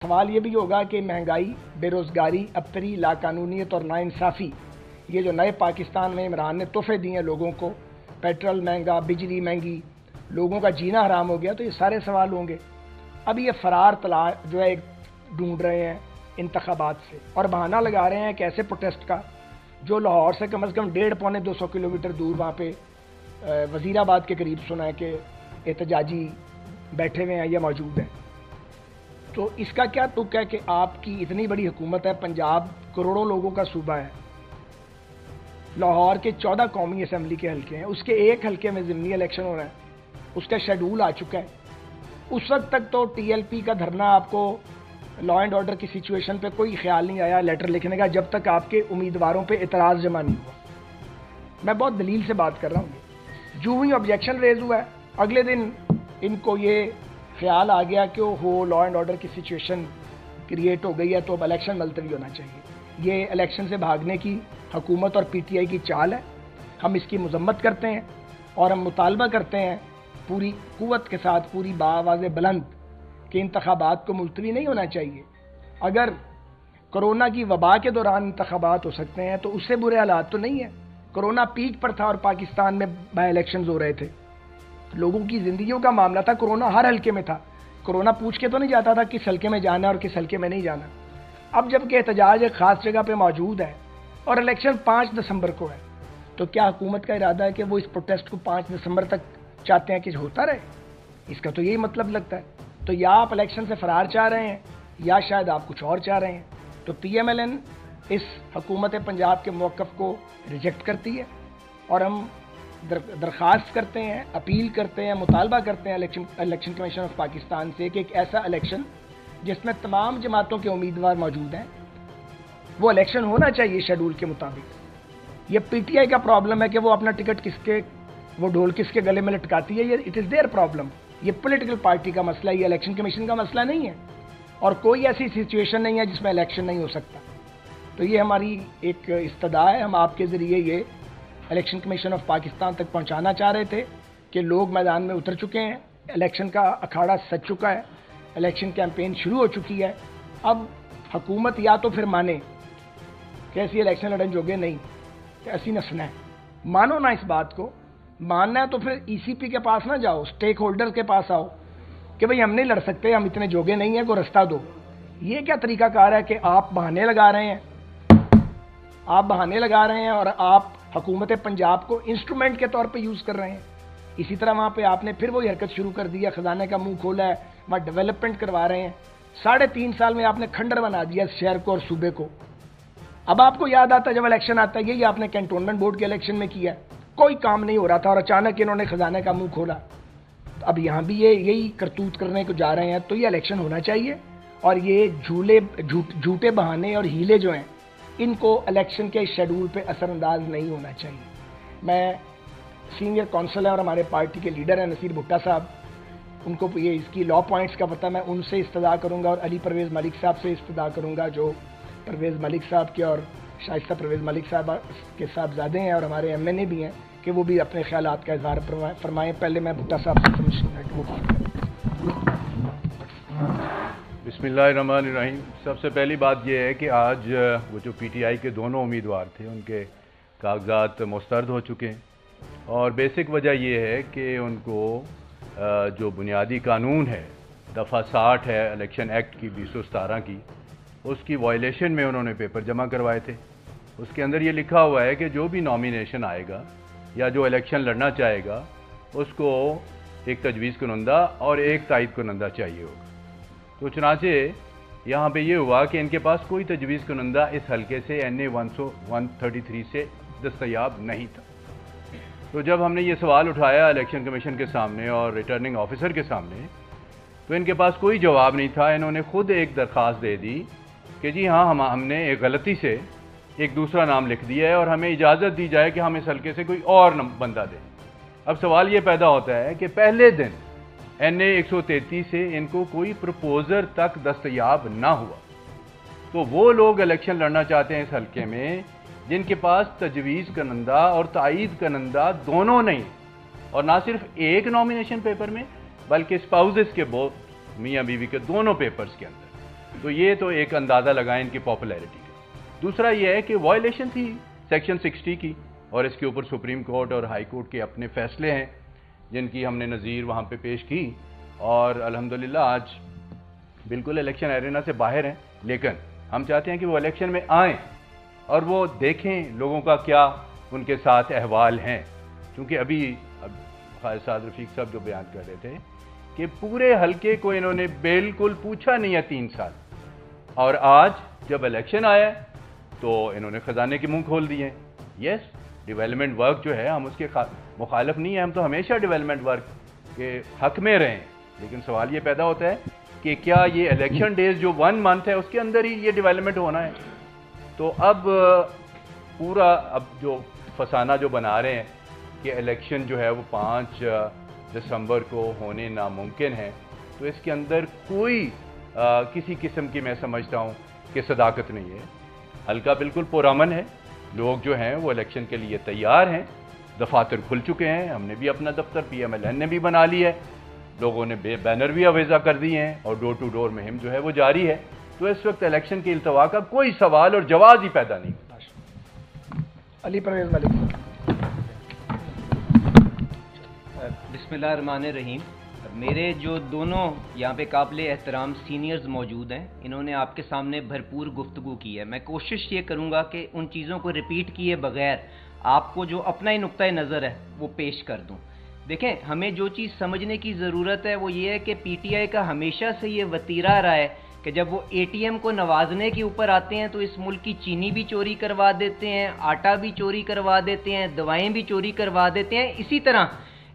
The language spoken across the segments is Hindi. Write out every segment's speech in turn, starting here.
सवाल ये भी होगा कि महंगाई, बेरोज़गारी, अबतरी, लाकानूनीत और नाइंसाफ़ी, ये जो नए पाकिस्तान में इमरान ने तोहफ़े दिए हैं लोगों को, पेट्रोल महंगा, बिजली महंगी, लोगों का जीना हराम हो गया, तो ये सारे सवाल होंगे। अब ये फ़रार तला जो है ढूंढ रहे हैं इंतखाबात से और बहाना लगा रहे हैं कि ऐसे प्रोटेस्ट का जो लाहौर से कम 1.5-200 किलोमीटर दूर वहाँ पे वज़ीराबाद के करीब सुना है कि एहतजाजी बैठे हुए हैं या मौजूद हैं। तो इसका क्या तुक है कि आपकी इतनी बड़ी हुकूमत है, पंजाब करोड़ों लोगों का सूबा है, लाहौर के 14 कौमी असम्बली के हल्के हैं, उसके एक हल्के में ज़िमनी इलेक्शन हो रहा है, उसका शेड्यूल आ चुका है। उस वक्त तक तो टीएलपी का धरना, आपको लॉ एंड ऑर्डर की सिचुएशन पे कोई ख्याल नहीं आया लेटर लिखने का, जब तक आपके उम्मीदवारों पे इतराज़ जमा नहीं हुआ। मैं बहुत दलील से बात कर रहा हूँ। जो ही ऑब्जेक्शन रेज हुआ है, अगले दिन इनको ये ख्याल आ गया कि हो लॉ एंड ऑर्डर की सिचुएशन क्रिएट हो गई है, तो अब इलेक्शन मुलतवी होना चाहिए। ये इलेक्शन से भागने की हुकूमत और पीटीआई की चाल है। हम इसकी मजम्मत करते हैं और हम मुतालबा करते हैं पूरी कुव्वत के साथ, पूरी बाआवाज़ बुलंद, कि इंतखाबात को मुलतवी नहीं होना चाहिए। अगर कोरोना की वबा के दौरान इंतखाबात हो सकते हैं तो उससे बुरे हालात तो नहीं है। कोरोना पीक पर था और पाकिस्तान में बाई इलेक्शन हो रहे थे, लोगों की जिंदगियों का मामला था, कोरोना हर हल्के में था। कोरोना पूछ के तो नहीं जाता था किस हल्के में जाना और किस हल्के में नहीं जाना। अब जबकि एहतजाज एक खास जगह पे मौजूद है और इलेक्शन 5 दिसंबर को है, तो क्या हुकूमत का इरादा है कि वो इस प्रोटेस्ट को 5 दिसंबर तक चाहते हैं कि होता रहे? इसका तो यही मतलब लगता है। तो या आप इलेक्शन से फरार चाह रहे हैं या शायद आप कुछ और चाह रहे हैं। तो PMLN इस हुकूमत पंजाब के मौक़िफ़ को रिजेक्ट करती है और हम दरख्वास्त करते हैं, अपील करते हैं, मुतालबा करते हैं इलेक्शन कमीशन ऑफ पाकिस्तान से कि एक ऐसा इलेक्शन जिसमें तमाम जमातों के उम्मीदवार मौजूद हैं, वो इलेक्शन होना चाहिए शेड्यूल के मुताबिक। ये पीटीआई का प्रॉब्लम है कि वो अपना टिकट वो ढोल किसके गले में लटकाती है, ये इट इज़ देयर प्रॉब्लम। ये पॉलिटिकल पार्टी का मसला है, ये इलेक्शन कमीशन का मसला नहीं है और कोई ऐसी सिचुएशन नहीं है जिसमें इलेक्शन नहीं हो सकता। तो ये हमारी एक इस्तदा है। हम आपके ज़रिए ये इलेक्शन कमीशन ऑफ पाकिस्तान तक पहुंचाना चाह रहे थे कि लोग मैदान में उतर चुके हैं, इलेक्शन का अखाड़ा सज चुका है, इलेक्शन कैंपेन शुरू हो चुकी है। अब हुकूमत या तो फिर माने कि ऐसी इलेक्शन लड़न जोगे नहीं, कि ऐसी नसना है, मानो ना इस बात को। मानना है तो फिर ECP के पास ना जाओ, स्टेक होल्डर के पास आओ कि भाई हम नहीं लड़ सकते, हम इतने जोगे नहीं हैं, को रास्ता दो। ये क्या तरीकाकार है कि आप बहाने लगा रहे हैं, आप बहाने लगा रहे हैं और आप हुकूमत पंजाब को इंस्ट्रूमेंट के तौर पे यूज़ कर रहे हैं। इसी तरह वहाँ पे आपने फिर वही हरकत शुरू कर दी है, ख़जाने का मुंह खोला है, वहाँ डेवलपमेंट करवा रहे हैं। 3.5 साल में आपने खंडर बना दिया शहर को और सूबे को। अब आपको याद आता है जब इलेक्शन आता है, यही आपने कैंटोनमेंट बोर्ड के इलेक्शन में किया, कोई काम नहीं हो रहा था और अचानक इन्होंने ख़जाने का मुँह खोला। तो अब यहाँ भी ये यही करतूत करने को जा रहे हैं। तो ये इलेक्शन होना चाहिए और ये झूठे बहाने और हीले जो हैं, इनको इलेक्शन के शेड्यूल पे असरअंदाज नहीं होना चाहिए। मैं सीनियर कौंसल हैं और हमारे पार्टी के लीडर हैं नसीर भुट्टा साहब, उनको ये इसकी लॉ पॉइंट्स का पता, मैं उनसे इस्तदा करूंगा और अली परवेज़ मलिक साहब से इस्तदा करूंगा, जो परवेज़ मलिक साहब के और शाइस्ता परवेज़ मलिक साहब के साहबजादे हैं और हमारे MNA भी हैं, कि वो भी अपने ख्यालात का इजहार फरमाएँ। पहले मैं भुट्टा साहब से बिस्मिल्लाहिर्रहमानिर्रहीम। सबसे पहली बात यह है कि आज वो जो PTI के दोनों उम्मीदवार थे, उनके कागजात मुस्तरद हो चुके हैं और बेसिक वजह यह है कि उनको जो बुनियादी कानून है, दफ़ा 60 है इलेक्शन एक्ट की 2017 की, उसकी वायलेशन में उन्होंने पेपर जमा करवाए थे। उसके अंदर ये लिखा हुआ है कि जो भी नॉमिनेशन आएगा या जो इलेक्शन लड़ना चाहेगा उसको एक तजवीज़ कुनंदा और एक तायद कुनंदा चाहिए होगा। तो चुनाचे यहाँ पे ये हुआ कि इनके पास कोई तजवीज़ कुनंदा इस हल्के से NA 133 से दस्तयाब नहीं था। तो जब हमने ये सवाल उठाया इलेक्शन कमीशन के सामने और रिटर्निंग ऑफिसर के सामने, तो इनके पास कोई जवाब नहीं था। इन्होंने खुद एक दरख्वास्त दे दी कि जी हाँ, हमने एक गलती से एक दूसरा नाम लिख दिया है और हमें इजाज़त दी जाए कि हम इस हल्के से कोई और बंदा दें। अब सवाल ये पैदा होता है कि पहले दिन NA 133 से इनको कोई प्रपोज़र तक दस्तयाब ना हुआ, तो वो लोग इलेक्शन लड़ना चाहते हैं इस हल्के में जिनके पास तजवीज़ कनंदा और तायद कनंदा दोनों नहीं, और ना सिर्फ एक नॉमिनेशन पेपर में बल्कि स्पाउसेस के मियाँ बीवी के दोनों पेपर्स के अंदर। तो ये तो एक अंदाज़ा लगाएं इनकी पॉपुलैरिटी का। दूसरा ये है कि वायलेशन थी सेक्शन 60 की, और इसके ऊपर सुप्रीम कोर्ट और हाई कोर्ट के अपने फैसले हैं जिनकी हमने नज़ीर वहाँ पे पेश की, और अल्हम्दुलिल्लाह आज बिल्कुल इलेक्शन एरेना से बाहर हैं। लेकिन हम चाहते हैं कि वो इलेक्शन में आएँ और वो देखें लोगों का क्या उनके साथ अहवाल हैं, क्योंकि अभी ख्वाजा साद रफीक साहब जो बयान कर रहे थे कि पूरे हलके को इन्होंने बिल्कुल पूछा नहीं है 3 साल, और आज जब इलेक्शन आया तो इन्होंने खजाने के मुंह खोल दिए। यस, डेवलपमेंट वर्क जो है हम उसके मुखालिफ नहीं है, हम तो हमेशा डेवलपमेंट वर्क के हक में रहें, लेकिन सवाल ये पैदा होता है कि क्या ये इलेक्शन डेज जो 1 मंथ है उसके अंदर ही ये डेवलपमेंट होना है। तो अब पूरा अब जो फसाना जो बना रहे हैं कि इलेक्शन जो है वो 5 दिसंबर को होने नामुमकिन है, तो इसके अंदर कोई किसी किस्म की मैं समझता हूँ कि सदाकत नहीं है। हल्का बिल्कुल पुरअमन है, लोग जो हैं वो इलेक्शन के लिए तैयार हैं, दफातर खुल चुके हैं, हमने भी अपना दफ्तर PMLN ने भी बना लिया है, लोगों ने बैनर भी अवेजा कर दिए हैं और डोर टू डोर मुहिम जो है वो जारी है। तो इस वक्त इलेक्शन के इल्तवा का कोई सवाल और जवाब ही पैदा नहीं होता। अली परवेज़ मलिक। बिस्मिल्लाहिर्रहमानिर्रहीम। मेरे जो दोनों यहाँ पे काबिल एहतराम सीनियर्स मौजूद हैं, इन्होंने आपके सामने भरपूर गुफ्तगू की है। मैं कोशिश ये करूँगा कि उन चीज़ों को रिपीट किए बगैर आपको जो अपना ही नुक्ता नज़र है वो पेश कर दूँ। देखें, हमें जो चीज़ समझने की ज़रूरत है वो ये है कि PTI का हमेशा से ये वतीरा रहा है कि जब वो ATM को नवाजने के ऊपर आते हैं तो इस मुल्क की चीनी भी चोरी करवा देते हैं, आटा भी चोरी करवा देते हैं, दवाएं भी चोरी करवा देते हैं। इसी तरह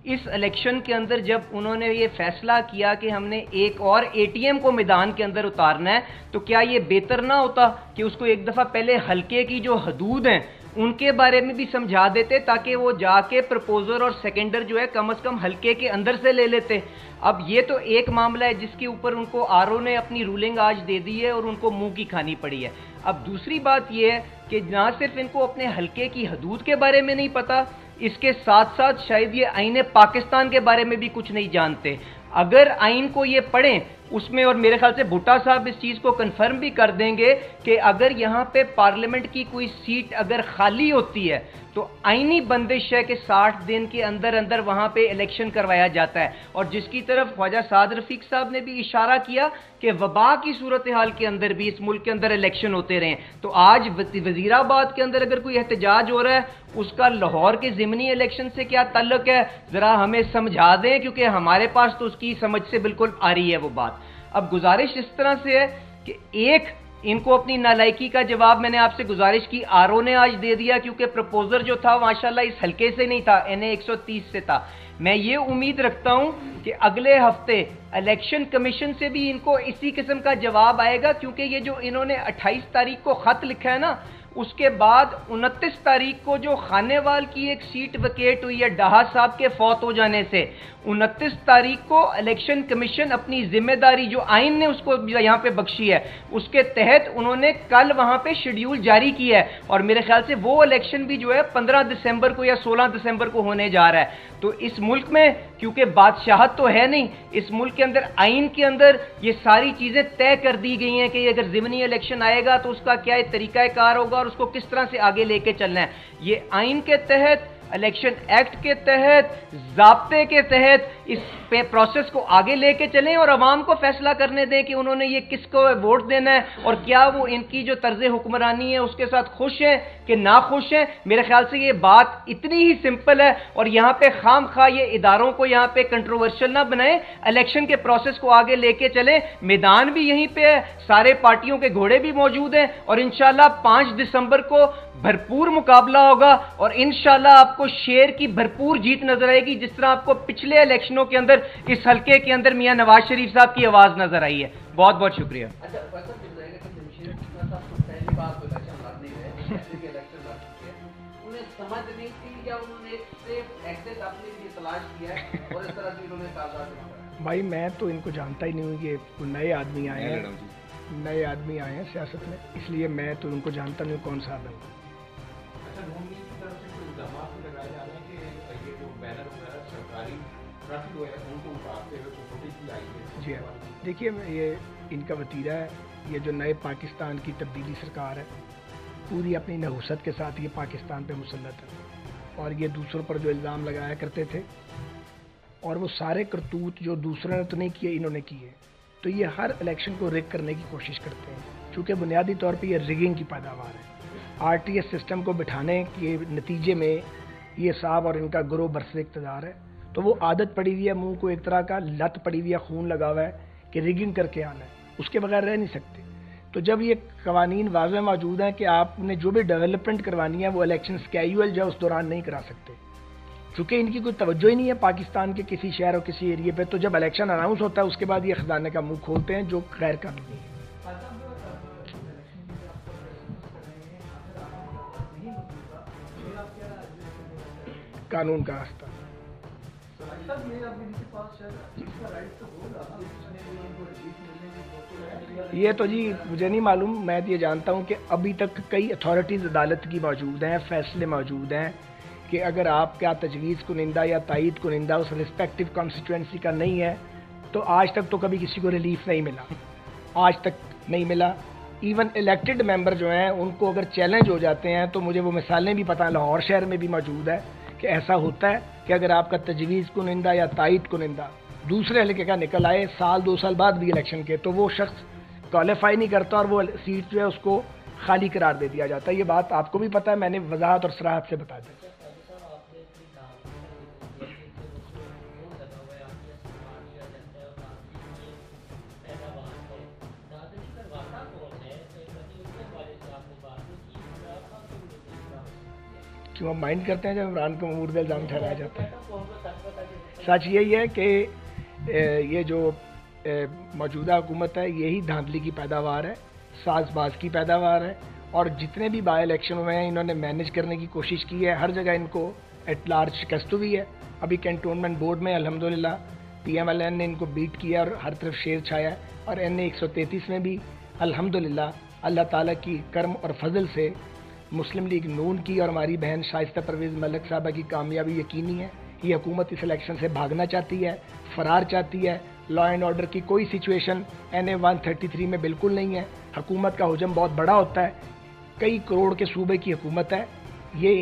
इस इलेक्शन के अंदर जब उन्होंने ये फैसला किया कि हमने एक और ATM को मैदान के अंदर उतारना है, तो क्या ये बेहतर ना होता कि उसको एक दफ़ा पहले हल्के की जो हदूद हैं उनके बारे में भी समझा देते, ताकि वो जाके प्रपोजर और सेकेंडर जो है कम से कम हल्के के अंदर से ले लेते। अब ये तो एक मामला है जिसके ऊपर उनको RO ने अपनी रूलिंग आज दे दी है और उनको मुंह की खानी पड़ी है। अब दूसरी बात ये है कि ना सिर्फ इनको अपने हल्के की हदूद के बारे में नहीं पता, इसके साथ साथ शायद ये आईन पाकिस्तान के बारे में भी कुछ नहीं जानते। अगर आइन को ये पढ़ें उसमें, और मेरे ख्याल से भुट्टा साहब इस चीज़ को कंफर्म भी कर देंगे कि अगर यहाँ पे पार्लियामेंट की कोई सीट अगर खाली होती है तो आईनी बंदिश है कि 60 दिन के अंदर अंदर वहाँ पे इलेक्शन करवाया जाता है। और जिसकी तरफ ख्वाजा साद रफीक साहब ने भी इशारा किया कि वबा की सूरत हाल के अंदर भी इस मुल्क के अंदर इलेक्शन होते रहें। तो आज वजीराबाद के अंदर अगर कोई एहतजाज हो रहा है, उसका लाहौर के ज़िमनी इलेक्शन से क्या ताल्लुक है, ज़रा हमें समझा दें, क्योंकि हमारे पास तो उसकी समझ से बिल्कुल आ रही है वो बात। अब गुजारिश इस तरह से है कि एक, इनको अपनी नालायकी का जवाब मैंने आपसे गुजारिश की, RO ने आज दे दिया, क्योंकि प्रपोजर जो था माशाल्लाह इस हल्के से नहीं था, NA 130 से था। मैं ये उम्मीद रखता हूं कि अगले हफ्ते इलेक्शन कमीशन से भी इनको इसी किस्म का जवाब आएगा, क्योंकि ये जो इन्होंने 28 तारीख को खत लिखा है ना, उसके बाद 29 तारीख को जो खानेवाल की एक सीट वकेट हुई है डाहा साहब के फौत हो जाने से, 29 तारीख को इलेक्शन कमीशन अपनी जिम्मेदारी जो आइन ने उसको यहाँ पे बख्शी है उसके तहत उन्होंने कल वहाँ पे शेड्यूल जारी किया है, और मेरे ख्याल से वो इलेक्शन भी जो है 15 दिसंबर को या 16 दिसंबर को होने जा रहा है। तो इस मुल्क में क्योंकि बादशाहत तो है नहीं, इस मुल्क के अंदर आइन के अंदर ये सारी चीज़ें तय कर दी गई हैं कि अगर ज़िमनी इलेक्शन आएगा तो उसका क्या तरीक़ाकार होगा और उसको किस तरह से आगे लेके चलना है। ये आइन के तहत, इलेक्शन एक्ट के तहत, ज़ाब्ते के तहत इस प्रोसेस को आगे लेके चलें और अवाम को फैसला करने दें कि उन्होंने ये किसको वोट देना है और क्या वो इनकी जो तर्ज हुक्मरानी है उसके साथ खुश हैं कि ना खुश हैं। मेरे ख्याल से ये बात इतनी ही सिंपल है, और यहाँ पे खाम खा ये इदारों को यहाँ पे कंट्रोवर्शियल ना बनाएं, इलेक्शन के प्रोसेस को आगे लेके चलें। मैदान भी यहीं पे है, सारे पार्टियों के घोड़े भी मौजूद हैं, और इंशाल्लाह 5 दिसंबर को भरपूर मुकाबला होगा और इंशाल्लाह आपको शेर की भरपूर जीत नजर आएगी, जिस तरह आपको पिछले इलेक्शनों के अंदर इस हल्के के अंदर मियां नवाज शरीफ साहब की आवाज नजर आई है। बहुत बहुत शुक्रिया। भाई मैं तो इनको जानता ही नहीं हूँ, ये नए आदमी आए हैं सियासत में, इसलिए मैं तो उनको जानता नहीं हूँ कौन सा आदमी। जी हाँ, देखिए ये इनका वतीरा है ये जो नए पाकिस्तान की तब्दीली सरकार है, पूरी अपनी नहुसत के साथ ये पाकिस्तान पे मुसल्लत है और ये दूसरों पर जो इल्ज़ाम लगाया करते थे और वो सारे करतूत जो दूसरों ने तो नहीं किए, इन्होंने किए। तो ये हर इलेक्शन को रिग करने की कोशिश करते हैं, चूँकि बुनियादी तौर पे ये रिगिंग की पैदावार है। RTS सिस्टम को बिठाने के नतीजे में ये साहब और इनका ग्रोह बरसर इक़्तिदार है, तो वो आदत पड़ी हुई है, मुंह को एक तरह का लत पड़ी हुई है, खून लगा हुआ है कि रिगिंग करके आना है, उसके बगैर रह नहीं सकते। तो जब ये कवानीन वाज़ेह मौजूद हैं कि आपने जो भी डेवलपमेंट करवानी है वो इलेक्शन कैजुअल जो उस दौरान नहीं करा सकते, चूँकि इनकी कोई तवज्जो ही नहीं है पाकिस्तान के किसी शहर और किसी एरिए पे। तो जब इलेक्शन अनाउंस होता है उसके बाद ये खजाने का मुंह खोलते हैं, जो गैर कानूनी है। कानून का रास्ता ये तो जी मुझे नहीं मालूम। मैं ये जानता हूँ कि अभी तक कई अथॉरिटीज़ अदालत की मौजूद हैं, फैसले मौजूद हैं कि अगर आपका तजवीज़ कुनिंदा या तायीद कुनिंदा उस रिस्पेक्टिव कॉन्स्टिट्यूंसी का नहीं है तो आज तक तो कभी किसी को रिलीफ नहीं मिला, आज तक नहीं मिला। इवन इलेक्टेड मेंबर जो हैं उनको अगर चैलेंज हो जाते हैं तो मुझे वो मिसालें भी पता है, लाहौर शहर में भी मौजूद है कि ऐसा होता है कि अगर आपका तजवीज़ कुनिंदा या तायीद कुनिंदा दूसरे हल्के का निकल आए साल 2 साल बाद भी इलेक्शन के, तो वो शख्स क्वालिफाई नहीं करता और वो सीट जो है उसको खाली करार दे दिया जाता है। ये बात आपको भी पता है, मैंने वजाहत और सराहत से बता दी। क्यों हम माइंड करते हैं जब इमरान को मुर्द इल्ज़ाम ठहराया जाता है? सच यही है कि ये जो मौजूदा हुकूमत है यही धांधली की पैदावार है, साजबाज की पैदावार है, और जितने भी बाई इलेक्शन हुए हैं इन्होंने मैनेज करने की कोशिश की है। हर जगह इनको एट लार्ज शिकस्त हुई है। अभी कैंटोनमेंट बोर्ड में अल्हम्दुलिल्लाह PMLN ने इनको बीट किया और हर तरफ शेर छाया है, और NA 133 में भी अल्हम्दुलिल्लाह अल्लाह ताला की करम और फजल से मुस्लिम लीग नून की और हमारी बहन शाइस्ता परवेज़ मलिक साहबा की कामयाबी यकीनी है। ये हुकूमत इस इलेक्शन से भागना चाहती है, फरार चाहती है। लॉ एंड ऑर्डर की कोई सिचुएशन NA 133 में बिल्कुल नहीं है। हुकूमत का हुजम बहुत बड़ा होता है, कई करोड़ के सूबे की हुकूमत है। ये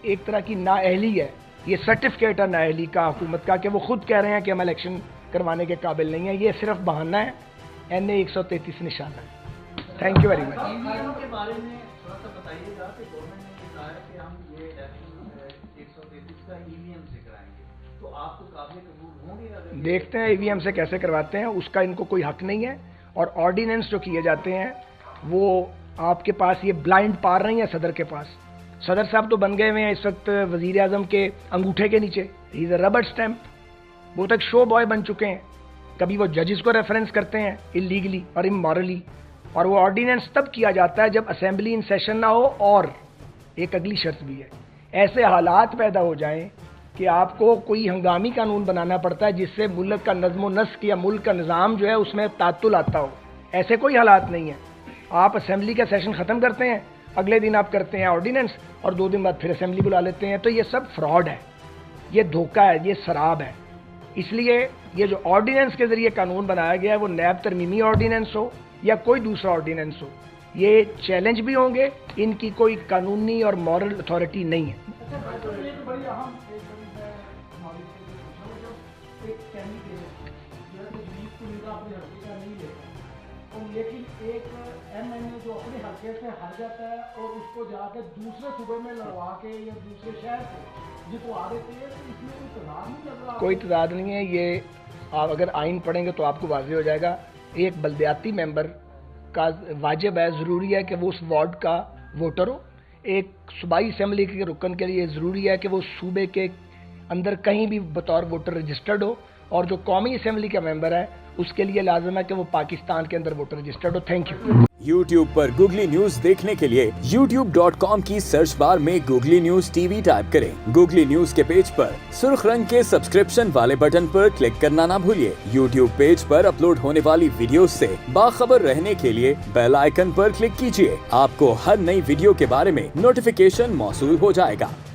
एक तरह की नाअहली है, ये सर्टिफिकेट है नाअहली का हुकूमत का कि वो खुद कह रहे हैं कि हम इलेक्शन करवाने के काबिल नहीं है। ये सिर्फ बहाना है, NA 133 निशाना है। Thank you very much. के बारे में थोड़ा सा बताइएगा कि गवर्नमेंट ने कहा है कि हम ये इलेक्शन 133 का EVM से कराएंगे, तो आपको काबिल कबूल होंगे? अगर देखते हैं EVM से कैसे करवाते हैं, उसका इनको कोई हक नहीं है। और ऑर्डिनेंस जो किए जाते हैं वो आपके पास ये ब्लाइंड पार नहीं है सदर के पास। सदर साहब तो बन गए हुए हैं इस वक्त वज़ीर आज़म के अंगूठे के नीचे, he is a rubber stamp. वो तक शो बॉय बन चुके हैं। कभी वो जजेस को रेफरेंस करते हैं इलीगली और इमोरली, और वो ऑर्डिनेंस तब किया जाता है जब असेंबली इन सेशन ना हो। और एक अगली शर्त भी है, ऐसे हालात पैदा हो जाएं कि आपको कोई हंगामी कानून बनाना पड़ता है जिससे मुल्क का नज़्म व नस्क या मुल्क का निज़ाम जो है उसमें तातुल आता हो। ऐसे कोई हालात नहीं है। आप असेंबली का सेशन ख़त्म करते हैं, अगले दिन आप करते हैं ऑर्डिनेंस, और 2 दिन बाद फिर असेंबली बुला लेते हैं। तो ये सब फ्रॉड है, ये धोखा है, ये शराब है। इसलिए ये जो ऑर्डिनेंस के ज़रिए कानून बनाया गया है वो नैब तरमीमी ऑर्डिनेंस हो या कोई दूसरा ऑर्डिनेंस हो, ये चैलेंज भी होंगे। इनकी कोई कानूनी और मॉरल अथॉरिटी नहीं है। लेकिन एक MNA जो अपने हल्के से हार जाता है और उसको जाकर दूसरे सूबे में लड़वा के या दूसरे शहर से जितवा देते हैं, तो इसमें कोई तजाद नहीं लग रहा? कोई तजाद नहीं है। ये आप अगर आइन पढ़ेंगे तो आपको वाज़ेह हो जाएगा। एक बल्दियाती मेंबर का वाजिब है, ज़रूरी है कि वो उस वार्ड का वोटर हो। एक सूबाई असेंबली के रुकन के लिए ज़रूरी है कि वो सूबे के अंदर कहीं भी बतौर वोटर रजिस्टर्ड हो, और जो कौमी असेंबली का मेंबर है उसके लिए लाजम है कि वो पाकिस्तान के अंदर वोटर रजिस्टर्ड हो। Thank you. YouTube पर गूगली न्यूज देखने के लिए youtube.com की सर्च बार में गूगली न्यूज TV टाइप करें। गूगली न्यूज के पेज पर सुर्ख रंग के सब्सक्रिप्शन वाले बटन पर क्लिक करना ना भूलिए। YouTube पेज पर अपलोड होने वाली वीडियो से बाखबर रहने के लिए बेल आइकन पर क्लिक कीजिए। आपको हर नई वीडियो के बारे में नोटिफिकेशन मौसूल हो जाएगा।